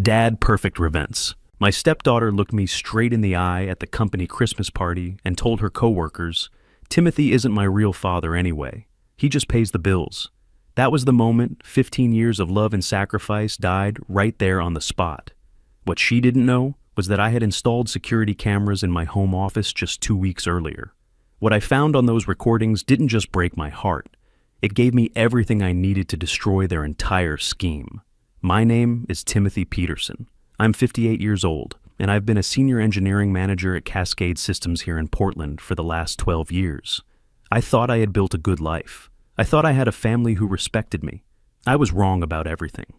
Dad perfect revenge. My stepdaughter looked me straight in the eye at the company Christmas party and told her coworkers, "Timothy isn't my real father anyway. He just pays the bills." That was the moment 15 years of love and sacrifice died right there on the spot. What she didn't know was that I had installed security cameras in my home office just 2 weeks earlier. What I found on those recordings didn't just break my heart. It gave me everything I needed to destroy their entire scheme. My name is Timothy Peterson. I'm 58 years old, and I've been a senior engineering manager at Cascade Systems here in Portland for the last 12 years. I thought I had built a good life. I thought I had a family who respected me. I was wrong about everything.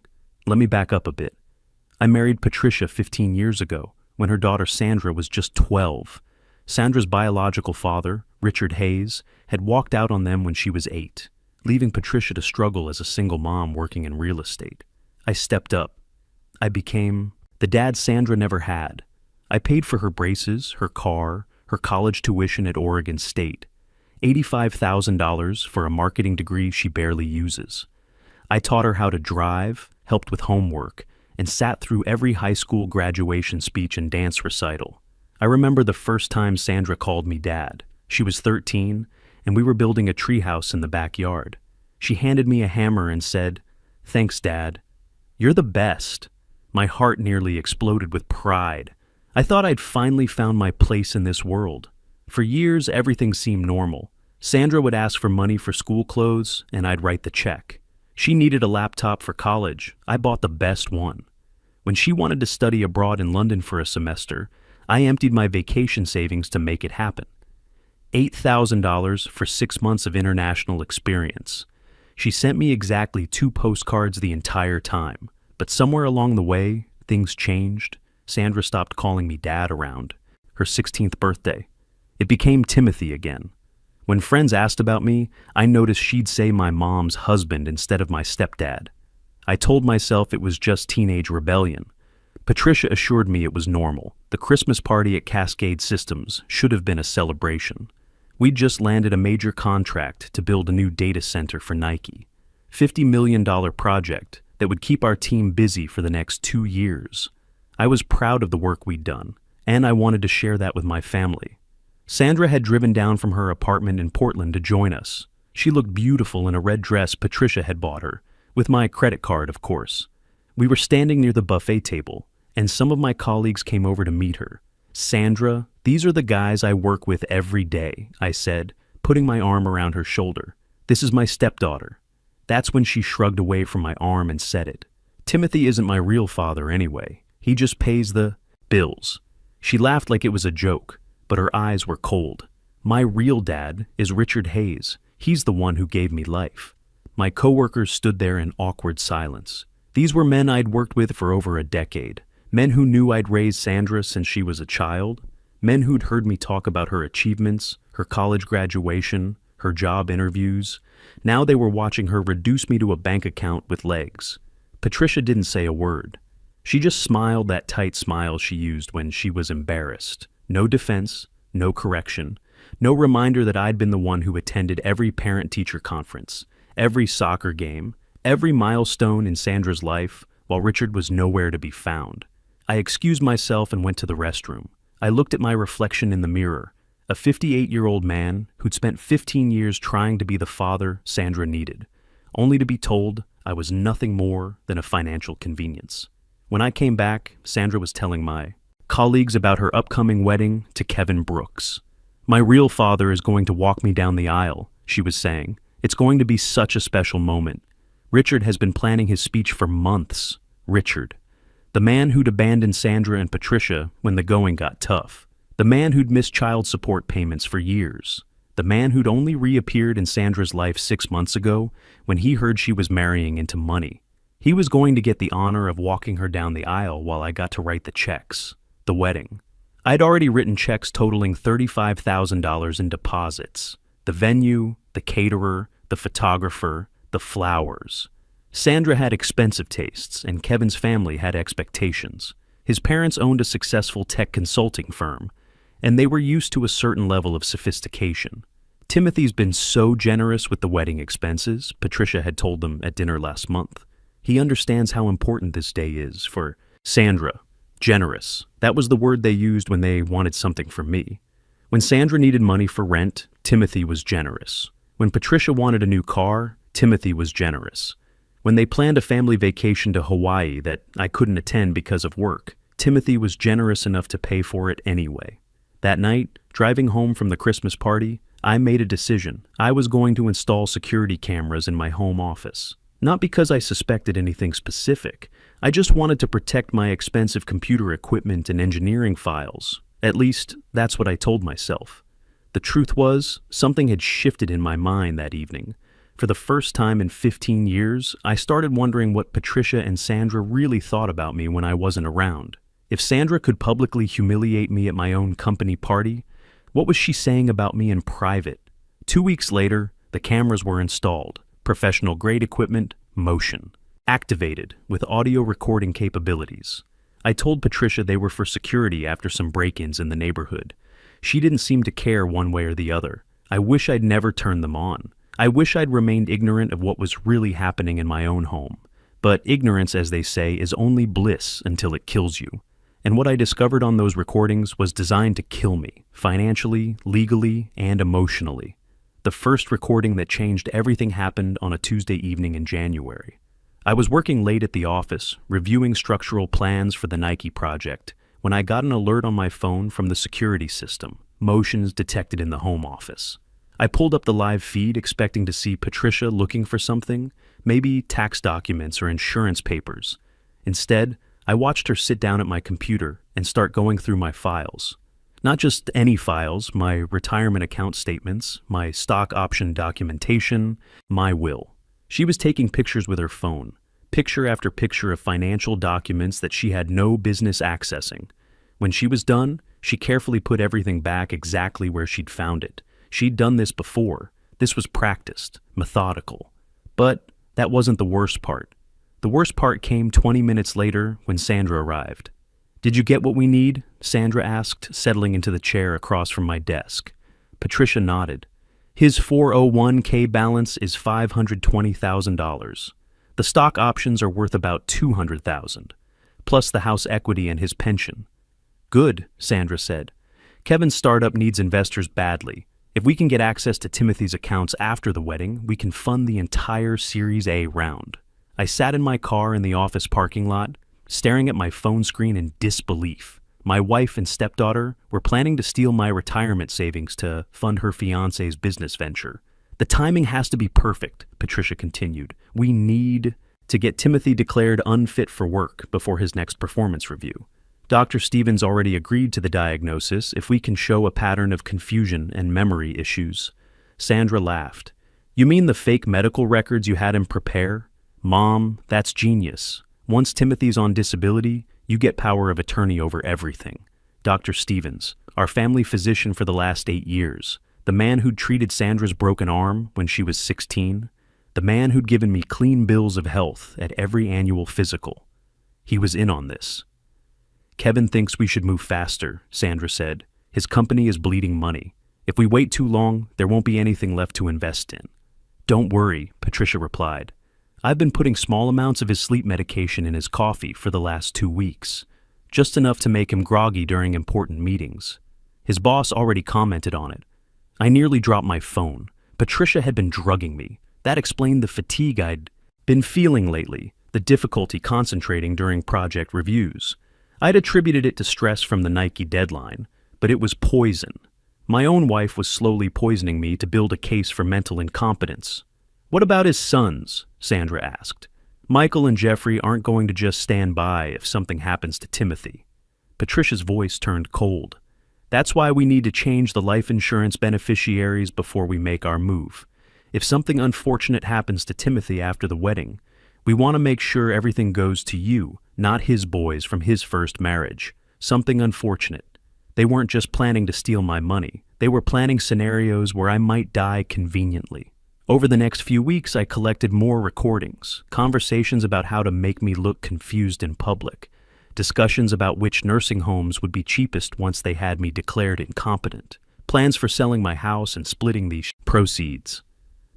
Let me back up a bit. I married Patricia 15 years ago, when her daughter Sandra was just 12. Sandra's biological father, Richard Hayes, had walked out on them when she was 8, leaving Patricia to struggle as a single mom working in real estate. I stepped up. I became the dad Sandra never had. I paid for her braces, her car, her college tuition at Oregon State. $85,000 for a marketing degree she barely uses. I taught her how to drive, helped with homework, and sat through every high school graduation speech and dance recital. I remember the first time Sandra called me dad. She was 13, and we were building a treehouse in the backyard. She handed me a hammer and said, "Thanks, Dad. You're the best." My heart nearly exploded with pride. I thought I'd finally found my place in this world. For years, everything seemed normal. Sandra would ask for money for school clothes, and I'd write the check. She needed a laptop for college. I bought the best one. When she wanted to study abroad in London for a semester, I emptied my vacation savings to make it happen. $8,000 for 6 months of international experience. She sent me exactly 2 postcards the entire time. But somewhere along the way, things changed. Sandra stopped calling me dad around her 16th birthday. It became Timothy again. When friends asked about me, I noticed she'd say my mom's husband instead of my stepdad. I told myself it was just teenage rebellion. Patricia assured me it was normal. The Christmas party at Cascade Systems should have been a celebration. We'd just landed a major contract to build a new data center for Nike. $50 million project that would keep our team busy for the next 2 years. I was proud of the work we'd done, and I wanted to share that with my family. Sandra had driven down from her apartment in Portland to join us. She looked beautiful in a red dress Patricia had bought her, with my credit card, of course. We were standing near the buffet table, and some of my colleagues came over to meet her. "Sandra, these are the guys I work with every day," I said, putting my arm around her shoulder. "This is my stepdaughter." That's when she shrugged away from my arm and said it. "Timothy isn't my real father anyway. He just pays the bills." She laughed like it was a joke, but her eyes were cold. "My real dad is Richard Hayes. He's the one who gave me life." My coworkers stood there in awkward silence. These were men I'd worked with for over a decade. Men who knew I'd raised Sandra since she was a child. Men who'd heard me talk about her achievements, her college graduation, her job interviews. Now they were watching her reduce me to a bank account with legs. Patricia didn't say a word. She just smiled that tight smile she used when she was embarrassed. No defense, no correction, no reminder that I'd been the one who attended every parent-teacher conference, every soccer game, every milestone in Sandra's life, while Richard was nowhere to be found. I excused myself and went to the restroom. I looked at my reflection in the mirror, a 58-year-old man who'd spent 15 years trying to be the father Sandra needed, only to be told I was nothing more than a financial convenience. When I came back, Sandra was telling my colleagues about her upcoming wedding to Kevin Brooks. "My real father is going to walk me down the aisle," she was saying. "It's going to be such a special moment. Richard has been planning his speech for months." Richard. The man who'd abandoned Sandra and Patricia when the going got tough. The man who'd missed child support payments for years. The man who'd only reappeared in Sandra's life 6 months ago when he heard she was marrying into money. He was going to get the honor of walking her down the aisle while I got to write the checks. The wedding. I'd already written checks totaling $35,000 in deposits. The venue, the caterer, the photographer, the flowers. Sandra had expensive tastes, and Kevin's family had expectations. His parents owned a successful tech consulting firm, and they were used to a certain level of sophistication. "Timothy's been so generous with the wedding expenses," Patricia had told them at dinner last month. "He understands how important this day is for Sandra, generous. That was the word they used when they wanted something from me. When Sandra needed money for rent, Timothy was generous. When Patricia wanted a new car, Timothy was generous. When they planned a family vacation to Hawaii that I couldn't attend because of work, Timothy was generous enough to pay for it anyway. That night, driving home from the Christmas party, I made a decision. I was going to install security cameras in my home office. Not because I suspected anything specific. I just wanted to protect my expensive computer equipment and engineering files. At least, that's what I told myself. The truth was, something had shifted in my mind that evening. For the first time in 15 years, I started wondering what Patricia and Sandra really thought about me when I wasn't around. If Sandra could publicly humiliate me at my own company party, what was she saying about me in private? 2 weeks later, the cameras were installed. Professional-grade equipment, motion. Activated, with audio recording capabilities. I told Patricia they were for security after some break-ins in the neighborhood. She didn't seem to care one way or the other. I wish I'd never turned them on. I wish I'd remained ignorant of what was really happening in my own home. But ignorance, as they say, is only bliss until it kills you. And what I discovered on those recordings was designed to kill me, financially, legally, and emotionally. The first recording that changed everything happened on a Tuesday evening in January. I was working late at the office, reviewing structural plans for the Nike project, when I got an alert on my phone from the security system, motions detected in the home office. I pulled up the live feed expecting to see Patricia looking for something, maybe tax documents or insurance papers. Instead, I watched her sit down at my computer and start going through my files. Not just any files, my retirement account statements, my stock option documentation, my will. She was taking pictures with her phone, picture after picture of financial documents that she had no business accessing. When she was done, she carefully put everything back exactly where she'd found it. She'd done this before. This was practiced, methodical. But that wasn't the worst part. The worst part came 20 minutes later when Sandra arrived. "Did you get what we need?" Sandra asked, settling into the chair across from my desk. Patricia nodded. "His 401k balance is $520,000. The stock options are worth about $200,000, plus the house equity and his pension." "Good," Sandra said. "Kevin's startup needs investors badly. If we can get access to Timothy's accounts after the wedding, we can fund the entire Series A round." I sat in my car in the office parking lot, staring at my phone screen in disbelief. My wife and stepdaughter were planning to steal my retirement savings to fund her fiancé's business venture. "The timing has to be perfect," Patricia continued. "We need to get Timothy declared unfit for work before his next performance review. Dr. Stevens already agreed to the diagnosis if we can show a pattern of confusion and memory issues." Sandra laughed. "You mean the fake medical records you had him prepare? Mom, that's genius. Once Timothy's on disability, you get power of attorney over everything. Dr. Stevens, our family physician for the last 8 years, the man who'd treated Sandra's broken arm when she was 16, the man who'd given me clean bills of health at every annual physical. He was in on this." "Kevin thinks we should move faster," Sandra said. "His company is bleeding money. If we wait too long, there won't be anything left to invest in." "Don't worry," Patricia replied. "I've been putting small amounts of his sleep medication in his coffee for the last 2 weeks, just enough to make him groggy during important meetings. His boss already commented on it." I nearly dropped my phone. Patricia had been drugging me. That explained the fatigue I'd been feeling lately, the difficulty concentrating during project reviews. I'd attributed it to stress from the Nike deadline, but it was poison. My own wife was slowly poisoning me to build a case for mental incompetence. "What about his sons?" Sandra asked. "Michael and Jeffrey aren't going to just stand by if something happens to Timothy." Patricia's voice turned cold. "That's why we need to change the life insurance beneficiaries before we make our move. If something unfortunate happens to Timothy after the wedding, we want to make sure everything goes to you, not his boys from his first marriage. Something unfortunate. They weren't just planning to steal my money. They were planning scenarios where I might die conveniently." Over the next few weeks, I collected more recordings, conversations about how to make me look confused in public, discussions about which nursing homes would be cheapest once they had me declared incompetent, plans for selling my house and splitting the proceeds.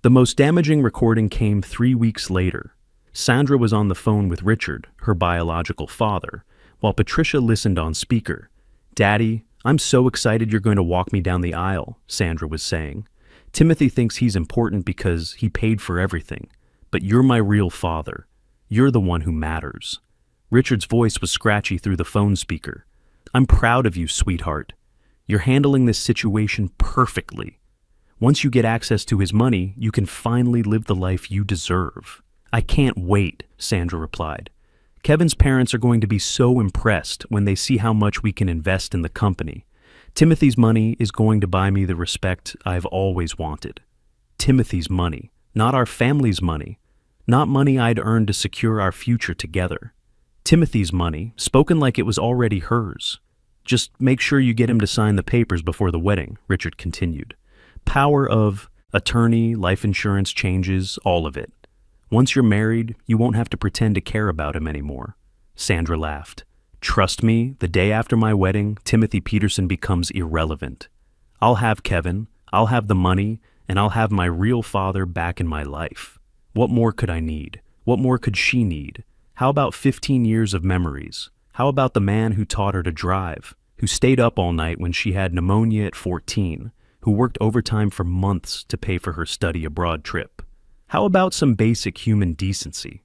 The most damaging recording came 3 weeks later. Sandra was on the phone with Richard, her biological father, while Patricia listened on speaker. "Daddy, I'm so excited you're going to walk me down the aisle," Sandra was saying. "Timothy thinks he's important because he paid for everything. But you're my real father. You're the one who matters." Richard's voice was scratchy through the phone speaker. "I'm proud of you, sweetheart. You're handling this situation perfectly. Once you get access to his money, you can finally live the life you deserve." "I can't wait," Sandra replied. "Kevin's parents are going to be so impressed when they see how much we can invest in the company. Timothy's money is going to buy me the respect I've always wanted. Timothy's money, not our family's money, not money I'd earned to secure our future together. Timothy's money, spoken like it was already hers. Just make sure you get him to sign the papers before the wedding," Richard continued. "Power of attorney, life insurance changes, all of it. Once you're married, you won't have to pretend to care about him anymore." Sandra laughed. "Trust me, the day after my wedding, Timothy Peterson becomes irrelevant. I'll have Kevin, I'll have the money, and I'll have my real father back in my life. What more could I need? What more could she need? How about 15 years of memories? How about the man who taught her to drive, who stayed up all night when she had pneumonia at 14, who worked overtime for months to pay for her study abroad trip? How about some basic human decency?"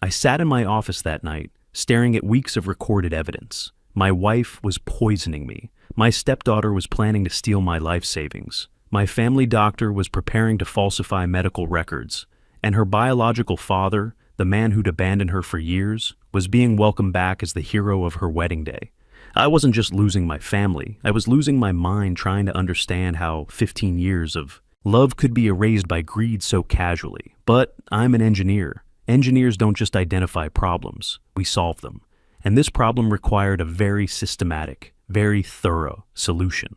I sat in my office that night, staring at weeks of recorded evidence. My wife was poisoning me. My stepdaughter was planning to steal my life savings. My family doctor was preparing to falsify medical records. And her biological father, the man who'd abandoned her for years, was being welcomed back as the hero of her wedding day. I wasn't just losing my family, I was losing my mind trying to understand how 15 years of love could be erased by greed so casually. But I'm an engineer. Engineers don't just identify problems, we solve them. And this problem required a very systematic, very thorough solution.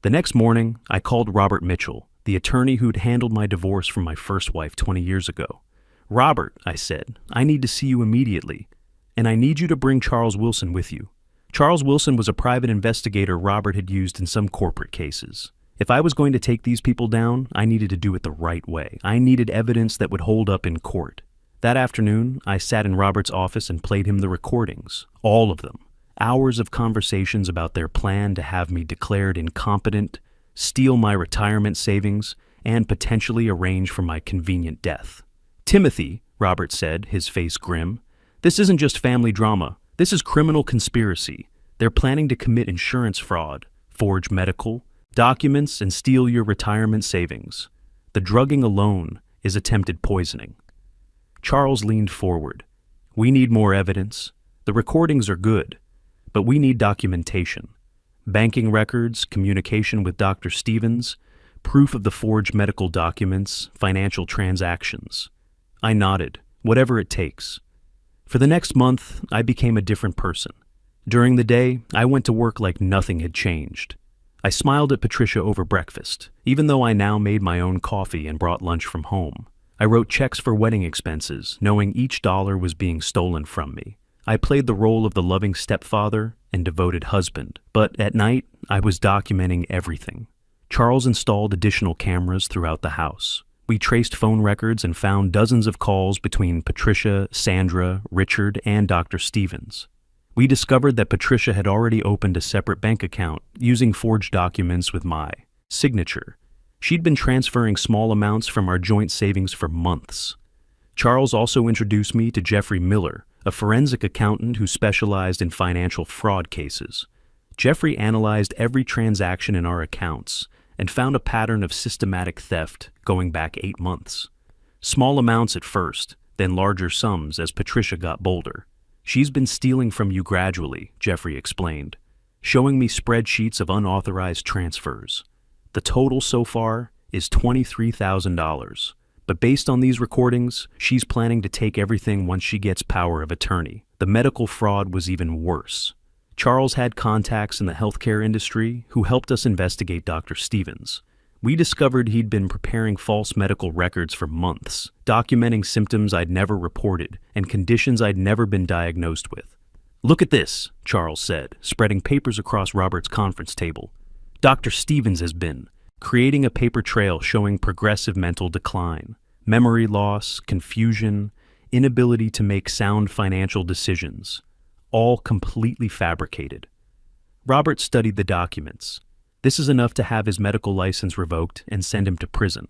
The next morning, I called Robert Mitchell, the attorney who'd handled my divorce from my first wife 20 years ago. "Robert," I said, "I need to see you immediately, and I need you to bring Charles Wilson with you." Charles Wilson was a private investigator Robert had used in some corporate cases. If I was going to take these people down, I needed to do it the right way. I needed evidence that would hold up in court. That afternoon, I sat in Robert's office and played him the recordings, all of them. Hours of conversations about their plan to have me declared incompetent, steal my retirement savings, and potentially arrange for my convenient death. "Timothy," Robert said, his face grim, "this isn't just family drama. This is criminal conspiracy. They're planning to commit insurance fraud, forge medical documents, and steal your retirement savings. The drugging alone is attempted poisoning." Charles leaned forward. "We need more evidence. The recordings are good, but we need documentation. Banking records, communication with Dr. Stevens, proof of the forged medical documents, financial transactions." I nodded. "Whatever it takes." For the next month, I became a different person. During the day, I went to work like nothing had changed. I smiled at Patricia over breakfast, even though I now made my own coffee and brought lunch from home. I wrote checks for wedding expenses, knowing each dollar was being stolen from me. I played the role of the loving stepfather and devoted husband, but at night, I was documenting everything. Charles installed additional cameras throughout the house. We traced phone records and found dozens of calls between Patricia, Sandra, Richard, and Dr. Stevens. We discovered that Patricia had already opened a separate bank account using forged documents with my signature. She'd been transferring small amounts from our joint savings for months. Charles also introduced me to Jeffrey Miller, a forensic accountant who specialized in financial fraud cases. Jeffrey analyzed every transaction in our accounts and found a pattern of systematic theft going back 8 months. Small amounts at first, then larger sums as Patricia got bolder. "She's been stealing from you gradually," Jeffrey explained, showing me spreadsheets of unauthorized transfers. "The total so far is $23,000, but based on these recordings, she's planning to take everything once she gets power of attorney." The medical fraud was even worse. Charles had contacts in the healthcare industry who helped us investigate Dr. Stevens. We discovered he'd been preparing false medical records for months, documenting symptoms I'd never reported and conditions I'd never been diagnosed with. "Look at this," Charles said, spreading papers across Robert's conference table. "Dr. Stevens has been creating a paper trail showing progressive mental decline, memory loss, confusion, inability to make sound financial decisions. all completely fabricated. Robert studied the documents. This is enough to have his medical license revoked and send him to prison.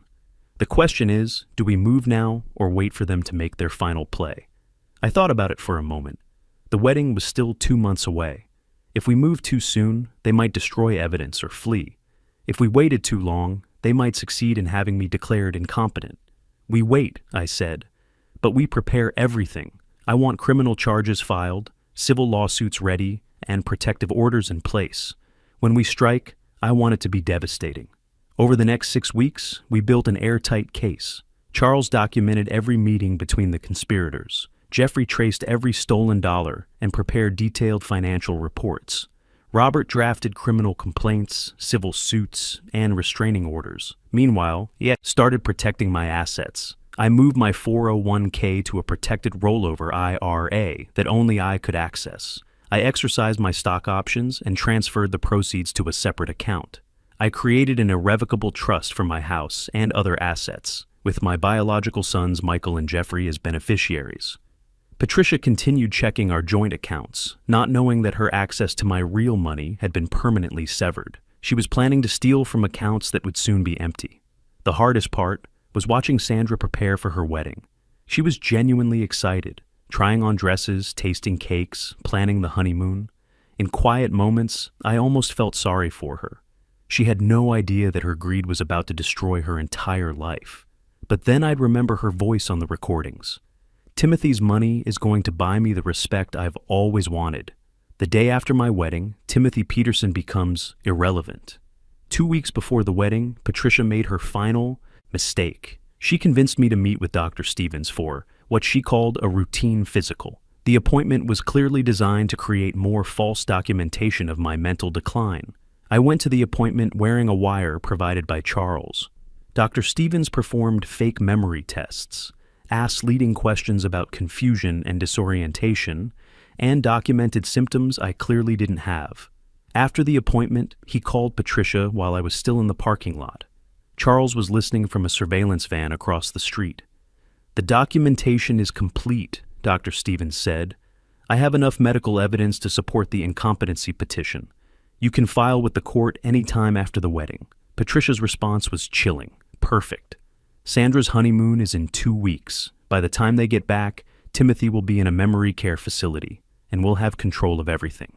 The question is, do we move now or wait for them to make their final play? I thought about it for a moment. The wedding was still 2 months away. If we moved too soon, they might destroy evidence or flee. If we waited too long, they might succeed in having me declared incompetent. We wait, I said, but we prepare everything. I want criminal charges filed, civil lawsuits ready, and protective orders in place. When we strike, I want it to be devastating. Over the next 6 weeks, we built an airtight case. Charles documented every meeting between the conspirators. Jeffrey traced every stolen dollar and prepared detailed financial reports. Robert drafted criminal complaints, civil suits, and restraining orders. Meanwhile, he started protecting my assets. I moved my 401k to a protected rollover IRA that only I could access. I exercised my stock options and transferred the proceeds to a separate account. I created an irrevocable trust for my house and other assets, with my biological sons Michael and Jeffrey as beneficiaries. Patricia continued checking our joint accounts, not knowing that her access to my real money had been permanently severed. She was planning to steal from accounts that would soon be empty. The hardest part was watching Sandra prepare for her wedding. She was genuinely excited, trying on dresses, tasting cakes, planning the honeymoon. In quiet moments, I almost felt sorry for her. She had no idea that her greed was about to destroy her entire life. But then I'd remember her voice on the recordings. Timothy's money is going to buy me the respect I've always wanted. The day after my wedding, Timothy Peterson becomes irrelevant. 2 weeks before the wedding, Patricia made her final mistake. She convinced me to meet with Dr. Stevens for what she called a routine physical. The appointment was clearly designed to create more false documentation of my mental decline. I went to the appointment wearing a wire provided by Charles. Dr. Stevens performed fake memory tests, asked leading questions about confusion and disorientation, and documented symptoms I clearly didn't have. After the appointment, he called Patricia while I was still in the parking lot. Charles was listening from a surveillance van across the street. "The documentation is complete," Dr. Stevens said. "I have enough medical evidence to support the incompetency petition. You can file with the court any time after the wedding." Patricia's response was chilling. Perfect. Sandra's honeymoon is in 2 weeks. By the time they get back, Timothy will be in a memory care facility, and we'll have control of everything.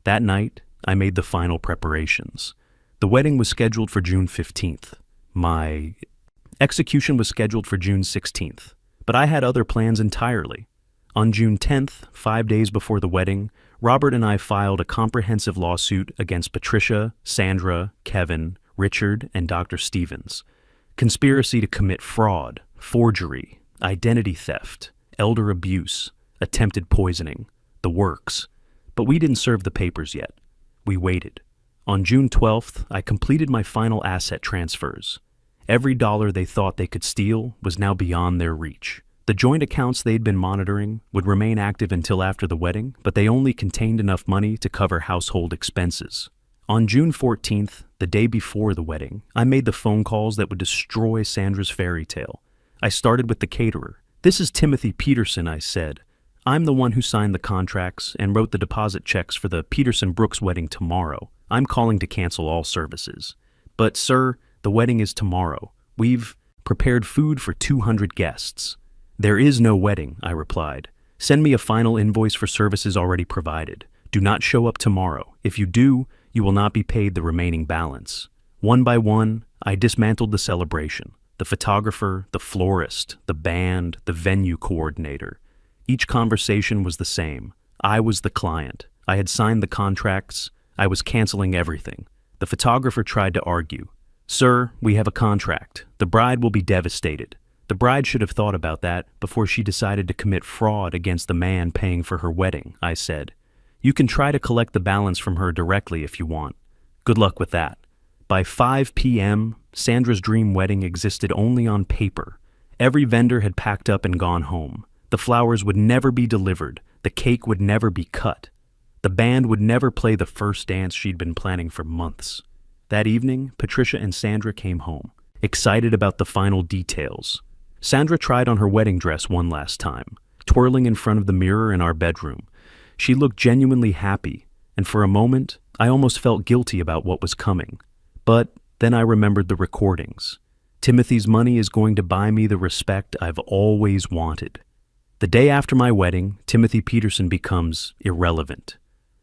That night, I made the final preparations. The wedding was scheduled for June 15th. My execution was scheduled for June 16th, but I had other plans entirely. On June 10th, 5 days before the wedding, Robert and I filed a comprehensive lawsuit against Patricia, Sandra, Kevin, Richard, and Dr. Stevens. Conspiracy to commit fraud, forgery, identity theft, elder abuse, attempted poisoning, the works. But we didn't serve the papers yet. We waited. On June 12th, I completed my final asset transfers. Every dollar they thought they could steal was now beyond their reach. The joint accounts they'd been monitoring would remain active until after the wedding, but they only contained enough money to cover household expenses. On June 14th, the day before the wedding, I made the phone calls that would destroy Sandra's fairy tale. I started with the caterer. "This is Timothy Peterson," I said. "I'm the one who signed the contracts and wrote the deposit checks for the Peterson-Brooks wedding tomorrow. I'm calling to cancel all services." "But, sir, the wedding is tomorrow. We've prepared food for 200 guests." "There is no wedding," I replied. "Send me a final invoice for services already provided. Do not show up tomorrow. If you do, you will not be paid the remaining balance." One by one, I dismantled the celebration. The photographer, the florist, the band, the venue coordinator. Each conversation was the same. I was the client. I had signed the contracts. I was canceling everything. The photographer tried to argue. "Sir, we have a contract. The bride will be devastated." The bride should have thought about that before she decided to commit fraud against the man paying for her wedding, I said. "You can try to collect the balance from her directly if you want. Good luck with that." By 5 p.m., Sandra's dream wedding existed only on paper. Every vendor had packed up and gone home. The flowers would never be delivered. The cake would never be cut. The band would never play the first dance she'd been planning for months. That evening, Patricia and Sandra came home, excited about the final details. Sandra tried on her wedding dress one last time, twirling in front of the mirror in our bedroom. She looked genuinely happy, and for a moment, I almost felt guilty about what was coming. But then I remembered the recordings. Timothy's money is going to buy me the respect I've always wanted. The day after my wedding, Timothy Peterson becomes irrelevant.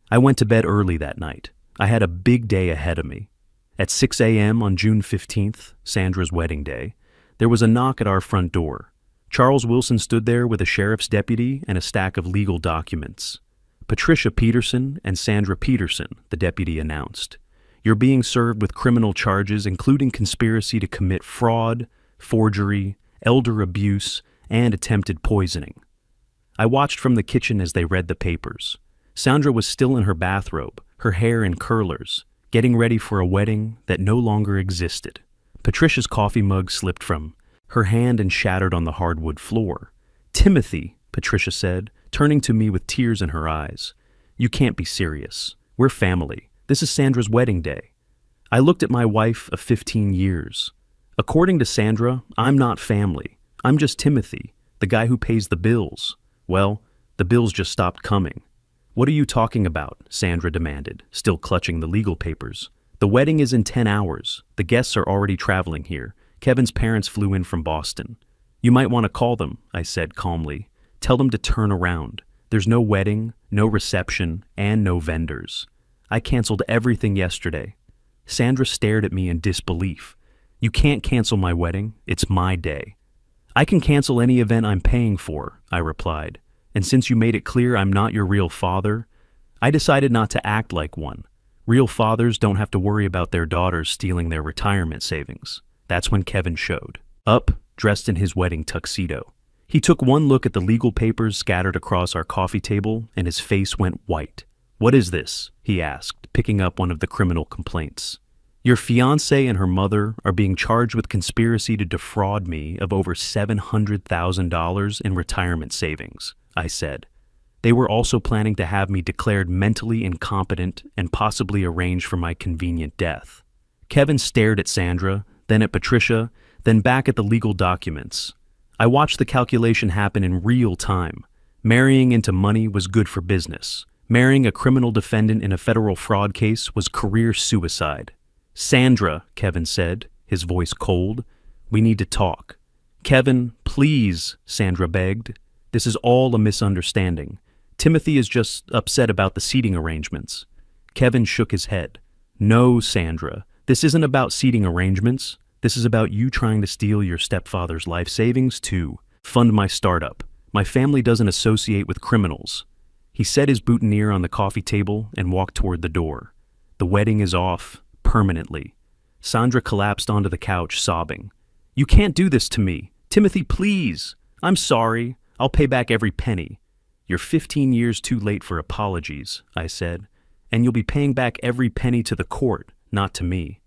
I went to bed early that night. I had a big day ahead of me. At 6 a.m. on June 15th, Sandra's wedding day, there was a knock at our front door. Charles Wilson stood there with a sheriff's deputy and a stack of legal documents. Patricia Peterson and Sandra Peterson, the deputy announced. You're being served with criminal charges including conspiracy to commit fraud, forgery, elder abuse, and attempted poisoning. I watched from the kitchen as they read the papers. Sandra was still in her bathrobe, her hair in curlers, getting ready for a wedding that no longer existed. Patricia's coffee mug slipped from her hand and shattered on the hardwood floor. "Timothy," Patricia said, turning to me with tears in her eyes. "You can't be serious. We're family. This is Sandra's wedding day." I looked at my wife of 15 years. According to Sandra, I'm not family. I'm just Timothy, the guy who pays the bills. Well, the bills just stopped coming. "What are you talking about?" Sandra demanded, still clutching the legal papers. "The wedding is in 10 hours. The guests are already traveling here. Kevin's parents flew in from Boston." "You might want to call them," I said calmly. "Tell them to turn around. There's no wedding, no reception, and no vendors. I canceled everything yesterday." Sandra stared at me in disbelief. "You can't cancel my wedding. It's my day." "I can cancel any event I'm paying for," I replied. "And since you made it clear I'm not your real father, I decided not to act like one. Real fathers don't have to worry about their daughters stealing their retirement savings." That's when Kevin showed up, dressed in his wedding tuxedo. He took one look at the legal papers scattered across our coffee table, and his face went white. "What is this?" he asked, picking up one of the criminal complaints. "Your fiancée and her mother are being charged with conspiracy to defraud me of over $700,000 in retirement savings," I said. "They were also planning to have me declared mentally incompetent and possibly arrange for my convenient death." Kevin stared at Sandra, then at Patricia, then back at the legal documents. I watched the calculation happen in real time. Marrying into money was good for business. Marrying a criminal defendant in a federal fraud case was career suicide. "Sandra," Kevin said, his voice cold, "we need to talk." "Kevin, please," Sandra begged. "This is all a misunderstanding. Timothy is just upset about the seating arrangements." Kevin shook his head. "No, Sandra, this isn't about seating arrangements. This is about you trying to steal your stepfather's life savings to fund my startup. My family doesn't associate with criminals." He set his boutonniere on the coffee table and walked toward the door. "The wedding is off, permanently." Sandra collapsed onto the couch, sobbing. "You can't do this to me. Timothy, please. I'm sorry. I'll pay back every penny." "You're 15 years too late for apologies," I said, "and you'll be paying back every penny to the court, not to me."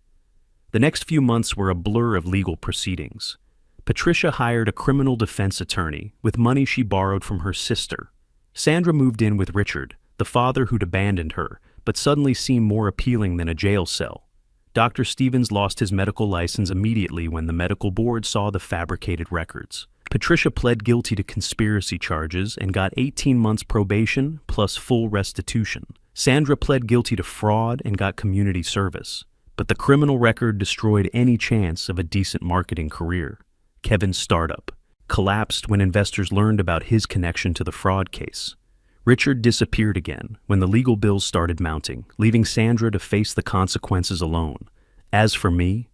The next few months were a blur of legal proceedings. Patricia hired a criminal defense attorney with money she borrowed from her sister. Sandra moved in with Richard, the father who'd abandoned her, but suddenly seemed more appealing than a jail cell. Dr. Stevens lost his medical license immediately when the medical board saw the fabricated records. Patricia pled guilty to conspiracy charges and got 18 months probation plus full restitution. Sandra pled guilty to fraud and got community service. But the criminal record destroyed any chance of a decent marketing career. Kevin's startup collapsed when investors learned about his connection to the fraud case. Richard disappeared again when the legal bills started mounting, leaving Sandra to face the consequences alone. As for me,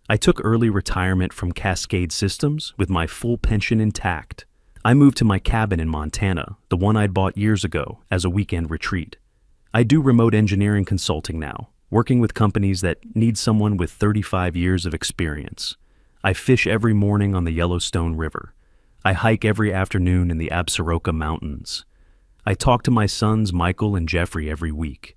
I took early retirement from Cascade Systems with my full pension intact. I moved to my cabin in Montana, the one I'd bought years ago, as a weekend retreat. I do remote engineering consulting now, working with companies that need someone with 35 years of experience. I fish every morning on the Yellowstone River. I hike every afternoon in the Absaroka Mountains. I talk to my sons Michael and Jeffrey every week.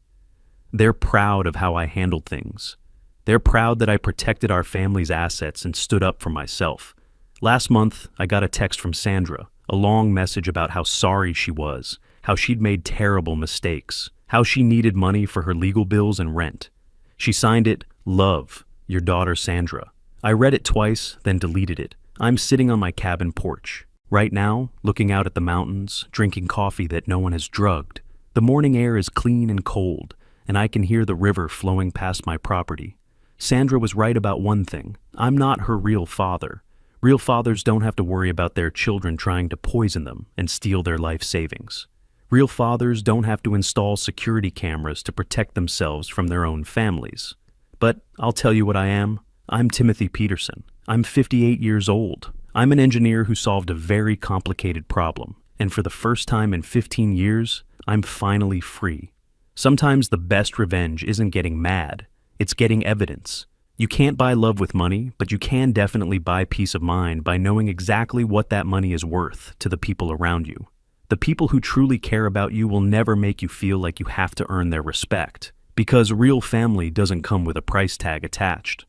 They're proud of how I handled things. They're proud that I protected our family's assets and stood up for myself. Last month, I got a text from Sandra, a long message about how sorry she was, how she'd made terrible mistakes, how she needed money for her legal bills and rent. She signed it, "Love, your daughter Sandra." I read it twice, then deleted it. I'm sitting on my cabin porch, right now, looking out at the mountains, drinking coffee that no one has drugged, The morning air is clean and cold, and I can hear the river flowing past my property. Sandra was right about one thing. I'm not her real father. Real fathers don't have to worry about their children trying to poison them and steal their life savings. Real fathers don't have to install security cameras to protect themselves from their own families. But I'll tell you what I am. I'm Timothy Peterson. I'm 58 years old. I'm an engineer who solved a very complicated problem, and for the first time in 15 years, I'm finally free. Sometimes the best revenge isn't getting mad, it's getting evidence. You can't buy love with money, but you can definitely buy peace of mind by knowing exactly what that money is worth to the people around you. The people who truly care about you will never make you feel like you have to earn their respect, because real family doesn't come with a price tag attached.